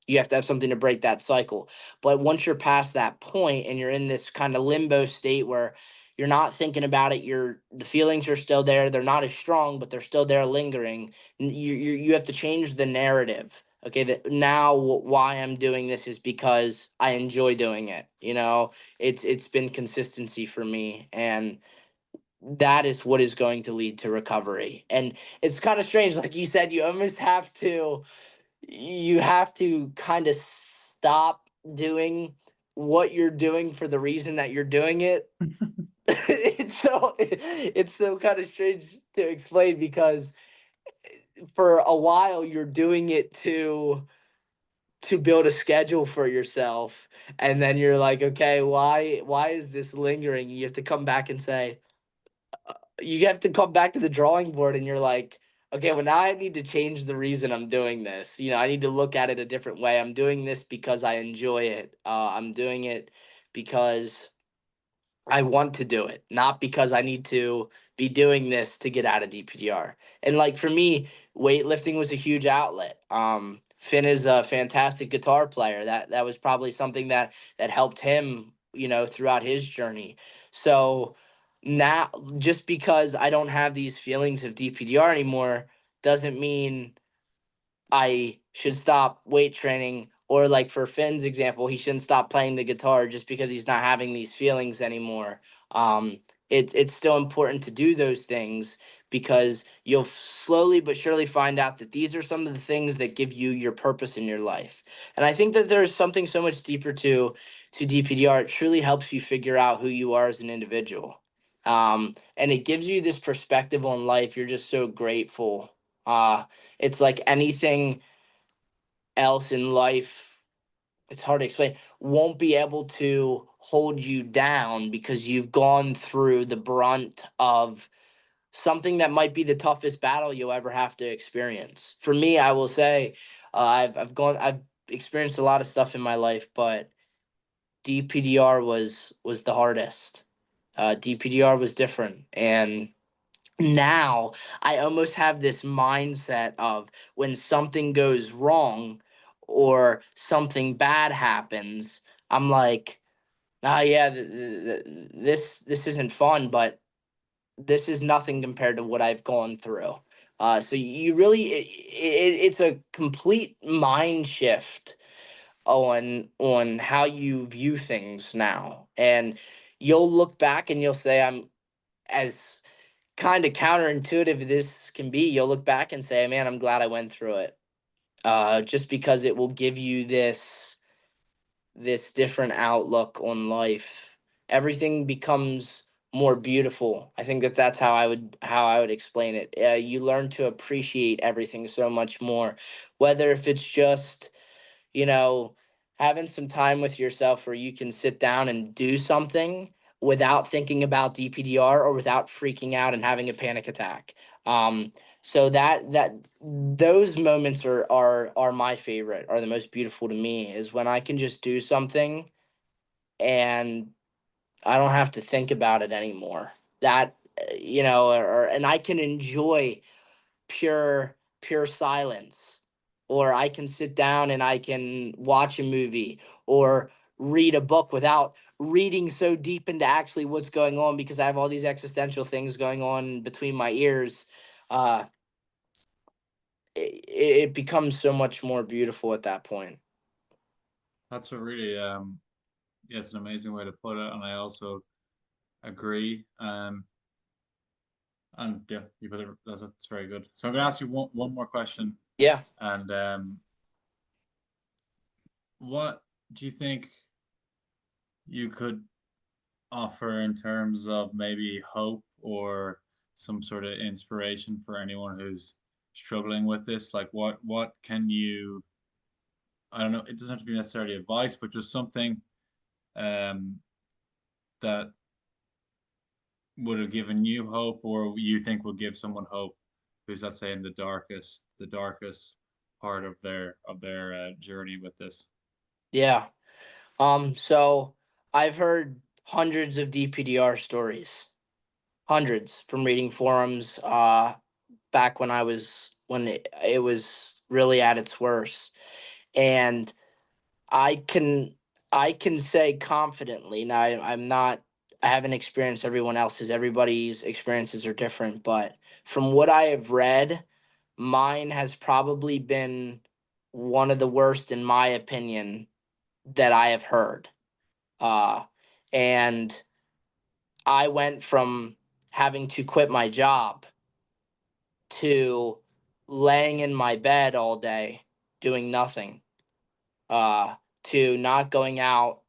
You have to have something to break that cycle. But once you're past that point and you're in this kind of limbo state where you're not thinking about it, the feelings are still there. They're not as strong, but they're still there lingering. You have to change the narrative. Okay, that now why I'm doing this is because I enjoy doing it. It's been consistency for me, and that is what is going to lead to recovery. And it's kind of strange, like you said, you have to kind of stop doing what you're doing for the reason that you're doing it. It's so kind of strange to explain, because for a while you're doing it to build a schedule for yourself, and then you're like, okay, why is this lingering? You have to come back and say, you have to come back to the drawing board, and you're like, okay, well, now I need to change the reason I'm doing this. I need to look at it a different way. I'm doing this because I enjoy it. I'm doing it because I want to do it, not because I need to be doing this to get out of DPDR. And like for me, weightlifting was a huge outlet. Finn is a fantastic guitar player. That was probably something that helped him, throughout his journey. So now, just because I don't have these feelings of DPDR anymore, doesn't mean I should stop weight training, or like for Finn's example, he shouldn't stop playing the guitar just because he's not having these feelings anymore. Um, it's still important to do those things, because you'll slowly but surely find out that these are some of the things that give you your purpose in your life. And I think that there's something so much deeper to DPDR. It truly helps you figure out who you are as an individual. And it gives you this perspective on life. You're just so grateful. It's like anything else in life, it's hard to explain, won't be able to hold you down, because you've gone through the brunt of something that might be the toughest battle you'll ever have to experience. For me, I will say, I've experienced a lot of stuff in my life, but DPDR was the hardest. DPDR was different, and now I almost have this mindset of, when something goes wrong or something bad happens, I'm like, ah, yeah, this isn't fun, but this is nothing compared to what I've gone through. So you really, it's a complete mind shift on how you view things now, and you'll look back and you'll say, I'm as kind of counterintuitive this can be, you'll look back and say, man, I'm glad I went through it. Just because it will give you this different outlook on life. Everything becomes more beautiful. I think that's how I would explain it. You learn to appreciate everything so much more, whether if it's just, you know, having some time with yourself where you can sit down and do something without thinking about DPDR, or without freaking out and having a panic attack. Um, so that those moments are my favorite, are the most beautiful to me, is when I can just do something and I don't have to think about it anymore. That and I can enjoy pure silence, or I can sit down and I can watch a movie or read a book without reading so deep into actually what's going on, because I have all these existential things going on between my ears. uh it becomes so much more beautiful at that point. That's a really yeah, it's an amazing way to put it, and I also agree. And yeah, you put it, that's very good. So I'm gonna ask you one more question, Yeah. and what do you think you could offer in terms of maybe hope or some sort of inspiration for anyone who's struggling with this? Like what can you, I don't know, it doesn't have to be necessarily advice, but just something um that would have given you hope or you think will give someone hope who's, let's say, in the darkest part of their journey with this. Yeah. So I've heard hundreds of DPDR stories, hundreds, from reading forums back when it was really at its worst. And I can I can say confidently, now I'm not, I haven't experienced everyone else's, everybody's experiences are different, but from what I have read, mine has probably been one of the worst, in my opinion, that I have heard. Uh, and I went from having to quit my job to laying in my bed all day doing nothing, uh, to not going out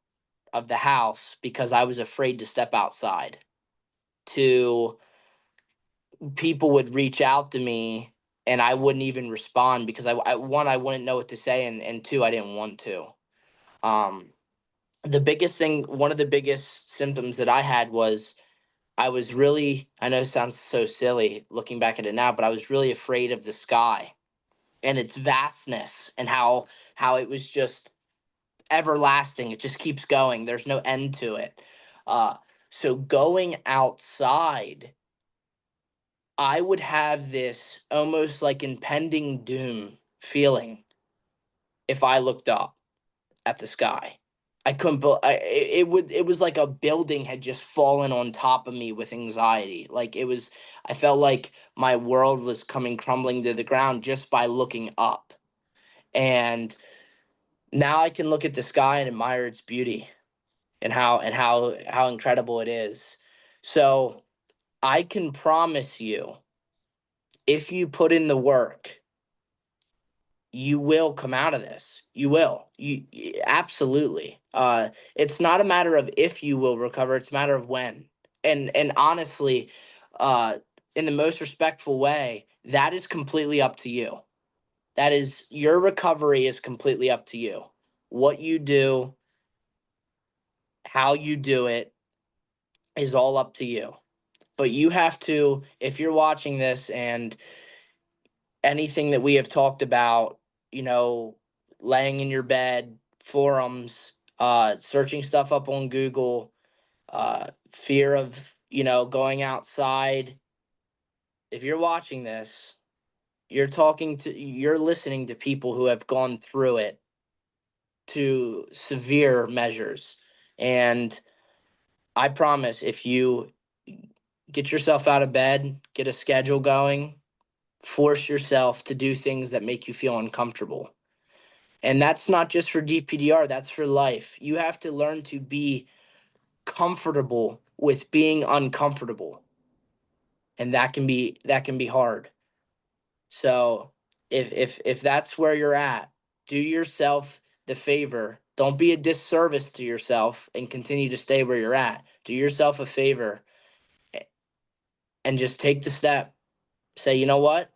of the house because I was afraid to step outside, to people would reach out to me and I wouldn't even respond because one, I wouldn't know what to say, and two, I didn't want to. Um, the biggest thing, one of the biggest symptoms that I had was I was really, I know it sounds so silly looking back at it now, but I was really afraid of the sky and its vastness, and how it was just everlasting. It just keeps going. There's no end to it. Uh, so going outside, I would have this almost like impending doom feeling if I looked up at the sky. I couldn't. It was like a building had just fallen on top of me with anxiety. Like it was. I felt like my world was coming crumbling to the ground just by looking up. And now I can look at the sky and admire its beauty, and how incredible it is. So I can promise you, if you put in the work, you will come out of this. You will. Absolutely. It's not a matter of if you will recover, it's a matter of when. And honestly, uh in the most respectful way, that is completely up to you. That is, your recovery is completely up to you. What you do, how you do it, is all up to you. But you have to, if you're watching this and anything that we have talked about, you know, laying in your bed, forums, searching stuff up on Google, fear of, going outside. If you're watching this, you're listening to people who have gone through it to severe measures. And I promise, if you get yourself out of bed, get a schedule going, force yourself to do things that make you feel uncomfortable. And that's not just for DPDR, that's for life. You have to learn to be comfortable with being uncomfortable. And that can be hard. So if that's where you're at, do yourself the favor. Don't be a disservice to yourself and continue to stay where you're at. Do yourself a favor and just take the step. Say, you know what?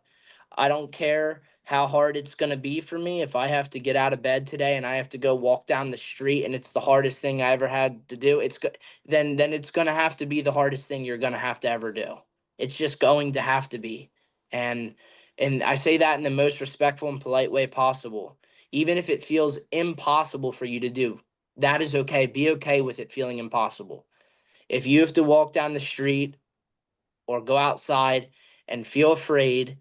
I don't care how hard it's going to be for me. If I have to get out of bed today and I have to go walk down the street and it's the hardest thing I ever had to do, then it's going to have to be the hardest thing you're going to have to ever do. It's just going to have to be. And and I say that in the most respectful and polite way possible. Even if it feels impossible for you to do, that is okay. Be okay with it feeling impossible. If you have to walk down the street or go outside and feel afraid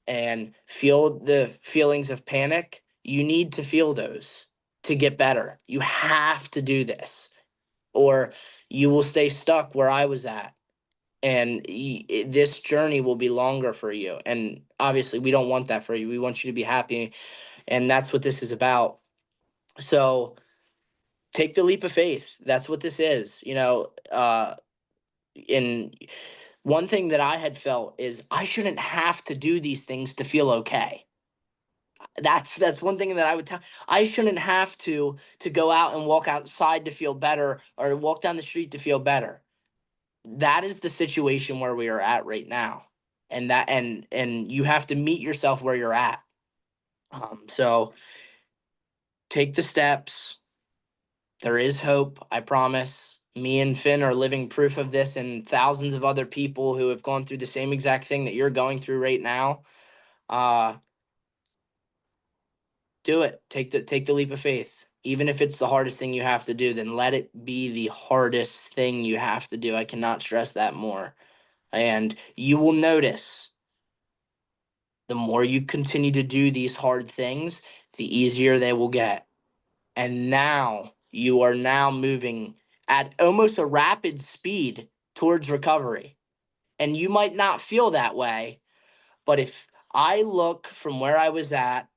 and feel the feelings of panic, you need to feel those to get better. You have to do this, or you will stay stuck where I was at. And this journey will be longer for you. And obviously, we don't want that for you. We want you to be happy. And that's what this is about. So take the leap of faith. That's what this is. And one thing that I had felt is I shouldn't have to do these things to feel okay. That's one thing that I would tell. I shouldn't have to go out and walk outside to feel better or walk down the street to feel better. That is the situation where we are at right now. And you have to meet yourself where you're at. So take the steps. There is hope, I promise. Me and Finn are living proof of this, and thousands of other people who have gone through the same exact thing that you're going through right now. Uh, do it. Take the leap of faith. Even if it's the hardest thing you have to do, then let it be the hardest thing you have to do. I cannot stress that more. And you will notice the more you continue to do these hard things, the easier they will get. And now you are now moving at almost a rapid speed towards recovery. And you might not feel that way, but if I look from where I was at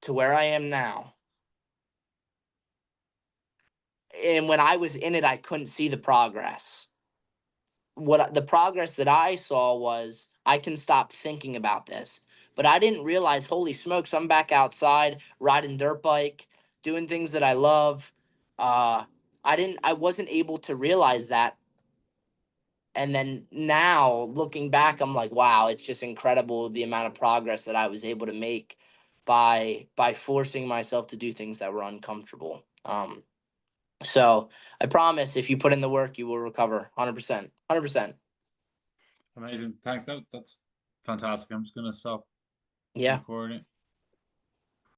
to where I am now, and when I was in it, I couldn't see the progress. The progress that I saw was I can stop thinking about this. But I didn't realize, holy smokes, I'm back outside riding dirt bike, doing things that I love. Uh, I wasn't able to realize that. And then now looking back, I'm like, wow, it's just incredible the amount of progress that I was able to make by forcing myself to do things that were uncomfortable. So I promise, if you put in the work, you will recover 100%. 100%. Amazing. Thanks. That's fantastic. I'm just gonna stop Yeah. recording.